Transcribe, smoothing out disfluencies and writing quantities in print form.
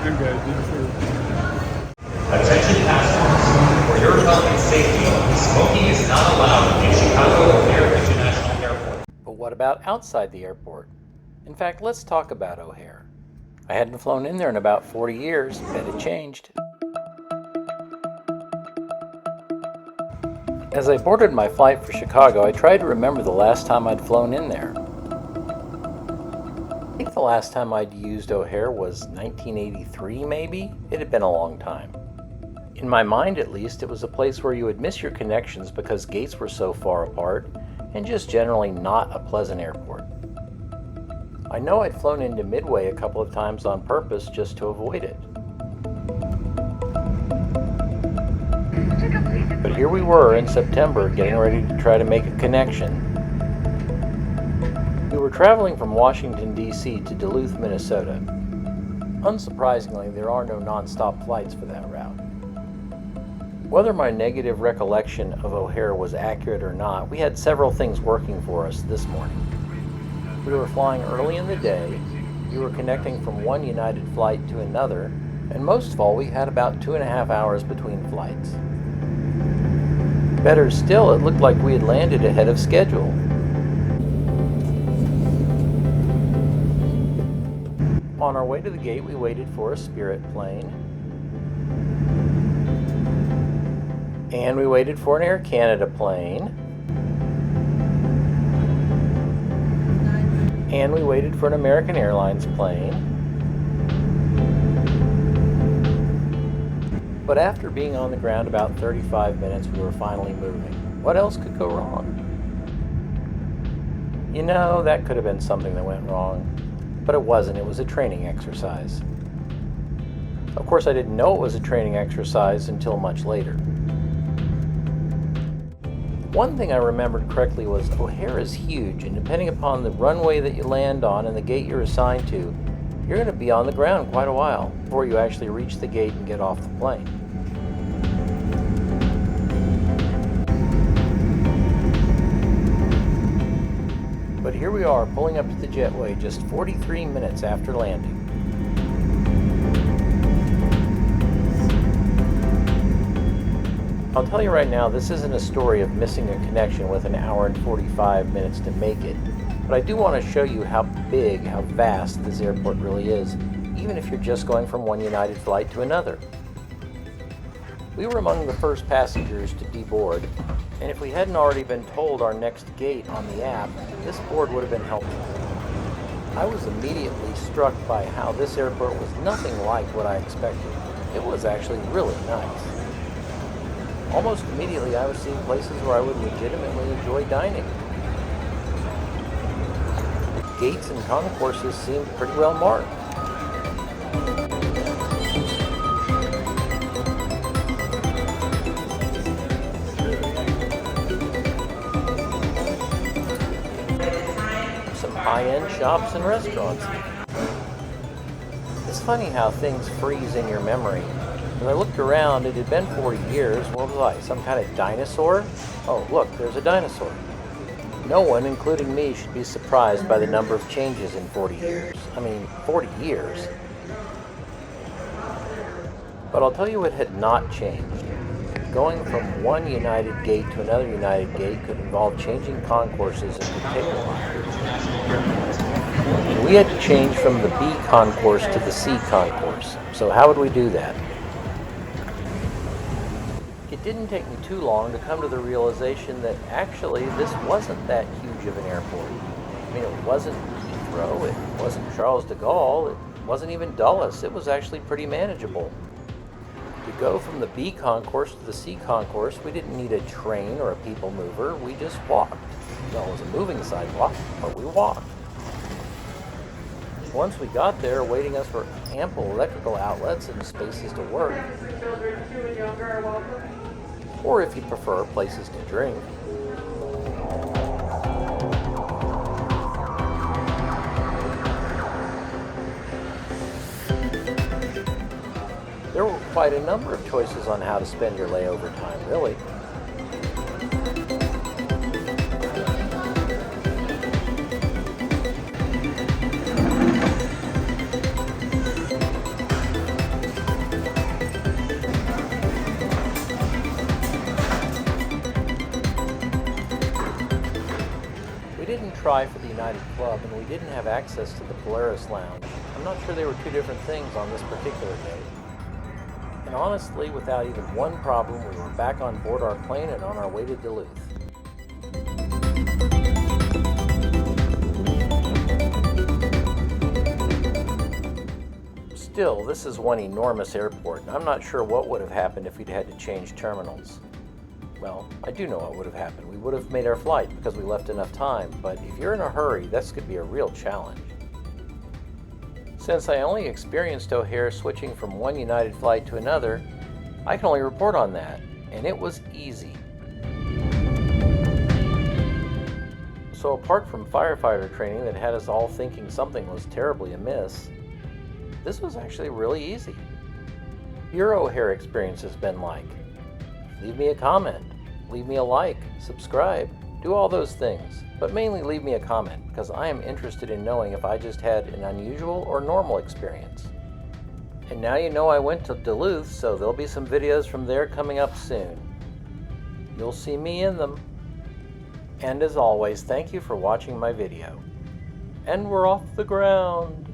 I'm good. You just Attention passengers, for your health and safety, smoking is not allowed in Chicago O'Hare International Airport. But what about outside the airport? In fact, let's talk about O'Hare. I hadn't flown in there in about 40 years, bet it changed. As I boarded my flight for Chicago, I tried to remember the last time I'd flown in there. I think the last time I'd used O'Hare was 1983 maybe? It had been a long time. In my mind at least, it was a place where you would miss your connections because gates were so far apart, and just generally not a pleasant airport. I know I'd flown into Midway a couple of times on purpose just to avoid it. But here we were in September getting ready to try to make a connection. We were traveling from Washington, D.C. to Duluth, Minnesota. Unsurprisingly, there are no non-stop flights for that route. Whether my negative recollection of O'Hare was accurate or not, we had several things working for us this morning. We were flying early in the day, we were connecting from one United flight to another, and most of all, we had about 2.5 hours between flights. Better still, it looked like we had landed ahead of schedule. On our way to the gate, we waited for a Spirit plane. And we waited for an Air Canada plane. And we waited for an American Airlines plane. But after being on the ground about 35 minutes, we were finally moving. What else could go wrong? You know, that could have been something that went wrong. But it wasn't. It was a training exercise. Of course, I didn't know it was a training exercise until much later. One thing I remembered correctly was O'Hare is huge, and depending upon the runway that you land on and the gate you're assigned to, you're going to be on the ground quite a while before you actually reach the gate and get off the plane. But here we are, pulling up to the jetway just 43 minutes after landing. I'll tell you right now, this isn't a story of missing a connection with an hour and 45 minutes to make it, but I do want to show you how big, how vast this airport really is, even if you're just going from one United flight to another. We were among the first passengers to deboard, and if we hadn't already been told our next gate on the app, this board would have been helpful. I was immediately struck by how this airport was nothing like what I expected. It was actually really nice. Almost immediately I was seeing places where I would legitimately enjoy dining. Gates and concourses seemed pretty well marked. Some high-end shops and restaurants. It's funny how things freeze in your memory. As I looked around, it had been 40 years. What was I, some kind of dinosaur? Oh, look, there's a dinosaur. No one, including me, should be surprised by the number of changes in 40 years. I mean, 40 years. But I'll tell you what had not changed. Going from one United gate to another United gate could involve changing concourses and could take a while. And we had to change from the B concourse to the C concourse. So how would we do that? It didn't take me too long to come to the realization that actually this wasn't that huge of an airport. I mean, it wasn't Heathrow, it wasn't Charles de Gaulle, it wasn't even Dulles. It was actually pretty manageable. To go from the B concourse to the C concourse, we didn't need a train or a people mover, we just walked. Well, it was a moving sidewalk, but we walked. Once we got there, awaiting us were ample electrical outlets and spaces to work. Or if you prefer, places to drink. There were quite a number of choices on how to spend your layover time, really. try for the United Club and we didn't have access to the Polaris Lounge, I'm not sure they were two different things on this particular day. And honestly, without even one problem, we were back on board our plane and on our way to Duluth. Still, this is one enormous airport, and I'm not sure what would have happened if we'd had to change terminals. Well, I do know what would have happened. We would have made our flight because we left enough time, but if you're in a hurry, this could be a real challenge. Since I only experienced O'Hare switching from one United flight to another, I can only report on that, and it was easy. So apart from firefighter training that had us all thinking something was terribly amiss, this was actually really easy. Your O'Hare experience has been like. Leave me a comment, leave me a like, subscribe, do all those things, but mainly leave me a comment because I am interested in knowing if I just had an unusual or normal experience. And now you know I went to Duluth, so there'll be some videos from there coming up soon. You'll see me in them. And as always, thank you for watching my video. And we're off the ground.